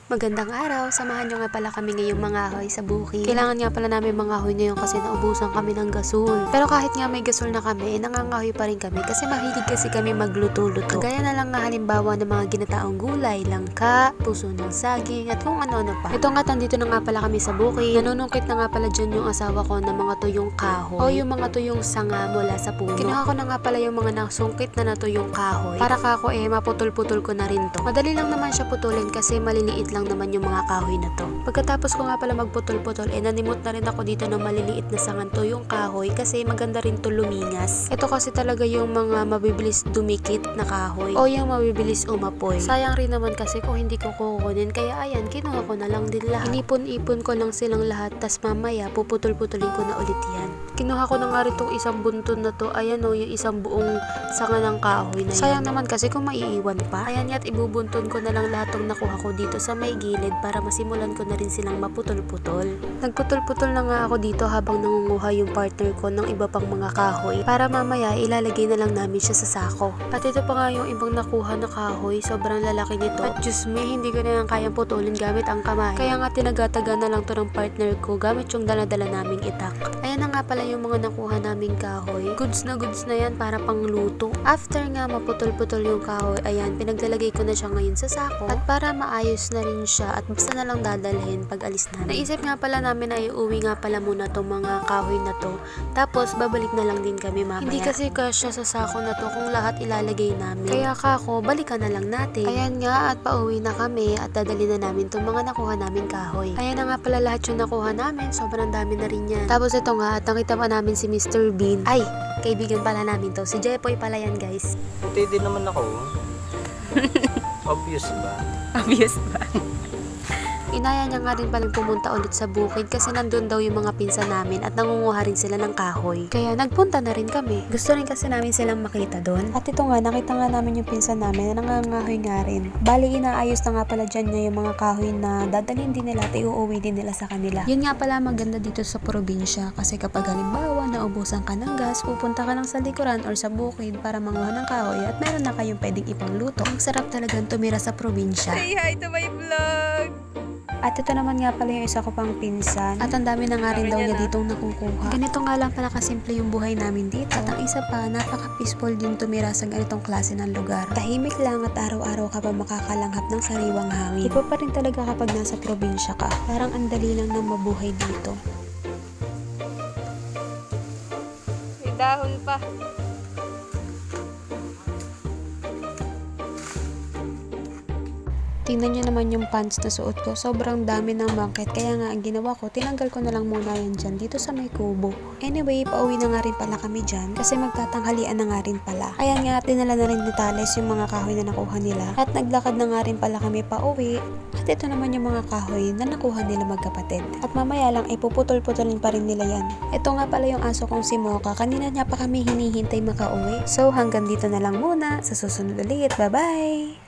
Magandang araw, samahan nyo nga pala kami ngayong mangahoy sa bukid. Kailangan nga pala namin mangahoy ngayon kasi naubusan kami ng gasol. Pero kahit nga may gasol na kami, nangangahoy pa rin kami kasi mahilig kasi kami magluto-luto. Gaya na lang nga halimbawa ng mga ginataong gulay, langka, puso ng saging at kung ano-ano pa. Ito nga, tandito na nga pala kami sa bukid. Nanunungkit na nga pala dyan yung asawa ko ng mga tuyong kahoy o yung mga tuyong sanga mula sa puno. Kinuha ko na nga pala yung mga nasungkit na natuyong kahoy para kako maputol-putol ko na rin to. Madali lang naman siya putulin kasi maliliit lang naman yung mga kahoy na to. Pagkatapos ko nga pala magputol-putol, nanimot na rin ako dito ng maliliit na sanganto yung kahoy kasi maganda rin to lumingas. Ito kasi talaga yung mga mabibilis dumikit na kahoy o yung mabibilis umapoy. Sayang rin naman kasi kung hindi ko kukunin, kaya ayan, kinuha ko na lang din lahat. Inipon-ipon ko lang silang lahat, tas mamaya puputol-putulin ko na ulit yan. Kinuha ko na nga rin tong isang bunton na to, ayan o, yung isang buong sanga ng kahoy na yan. Sayang naman kasi kung maiiwan pa. Ayan ya't ibubunton ko na lang lahat tong nakuha ko dito sa may gilid para masimulan ko na rin silang maputol-putol. Nagputol-putol na nga ako dito habang nangunguha yung partner ko ng iba pang mga kahoy para mamaya ilalagay na lang namin siya sa sako. At ito pa nga yung ibang nakuha na kahoy, sobrang lalaki nito. At Diyos me, hindi ko na yan kayang putulin gamit ang kamay. Kaya nga tinagataga na lang to ng partner ko gamit yung daladala naming itak. Ayan na nga pala yung mga nakuha naming kahoy. Goods na yan para pang luto. After nga maputol-putol yung kahoy, ayan, pinaglalagay ko na siya ngayon sa sako. At para maayos na rin siya at basta na lang dadalhin pag alis namin. Naisip nga pala namin na iuwi nga pala muna tong mga kahoy na to. Tapos babalik na lang din kami mamaya. Hindi kasi kasya sa sako na to kung lahat ilalagay namin. Kaya kako, balikan na lang natin. Ayan nga at pauwi na kami at dadali na namin tong mga nakuha namin kahoy. Ayan na nga pala lahat yung nakuha namin. Sobrang dami na rin yan. Tapos ito nga at nakita pa namin si Mr. Bean. Ay, kaibigan pala namin to. Si Jepoy pala yan, guys. Puti din naman ako. Obvious ba? Obvious ba? Inaya niya nga rin palang pumunta ulit sa bukid kasi nandun daw yung mga pinsan namin at nangunguha rin sila ng kahoy. Kaya nagpunta na rin kami. Gusto rin kasi namin silang makita doon. At ito nga, nakita nga namin yung pinsan namin na nangangahoy nga rin. Bali, inaayos na nga pala dyan niya yung mga kahoy na dadalhin din nila at iuuwi din nila sa kanila. Yun nga pala maganda dito sa probinsya kasi kapag halimbawa naubusan ka ng gas, pupunta ka lang sa likuran or sa bukid para manguha ng kahoy at meron na kayong pwedeng ipangluto. Ang sarap talagang tumira sa probinsya. Say hi to my vlog! At ito naman nga pala yung isa ko pang pinsan. At ang dami na nga rin daw niya ditong nakukuha. Ganito nga lang pala kasimple yung buhay namin dito. At ang isa pa, napaka-peaceful din tumira sa ganitong klase ng lugar. Tahimik lang at araw-araw ka pa makakalanghap ng sariwang hangin. Iba pa rin talaga kapag nasa probinsya ka. Parang ang dali lang ng mabuhay dito. May dahon pa. Tingnan nyo naman yung pants na suot ko. Sobrang dami ng bangket. Kaya nga, ang ginawa ko, tinanggal ko na lang muna yan dyan, dito sa may kubo. Anyway, pauwi na nga rin pala kami dyan. Kasi magtatanghalian na nga rin pala. Ayan nga, dinala na rin ni Tales yung mga kahoy na nakuha nila. At naglakad na nga rin pala kami pauwi. At ito naman yung mga kahoy na nakuha nila magkapatid. At mamaya lang, ipuputol-putulin pa rin nila yan. Ito nga pala yung aso kong si Mocha. Kanina niya pa kami hinihintay makauwi. So, hanggang dito na lang muna. Sa susunod ulit. Bye-bye!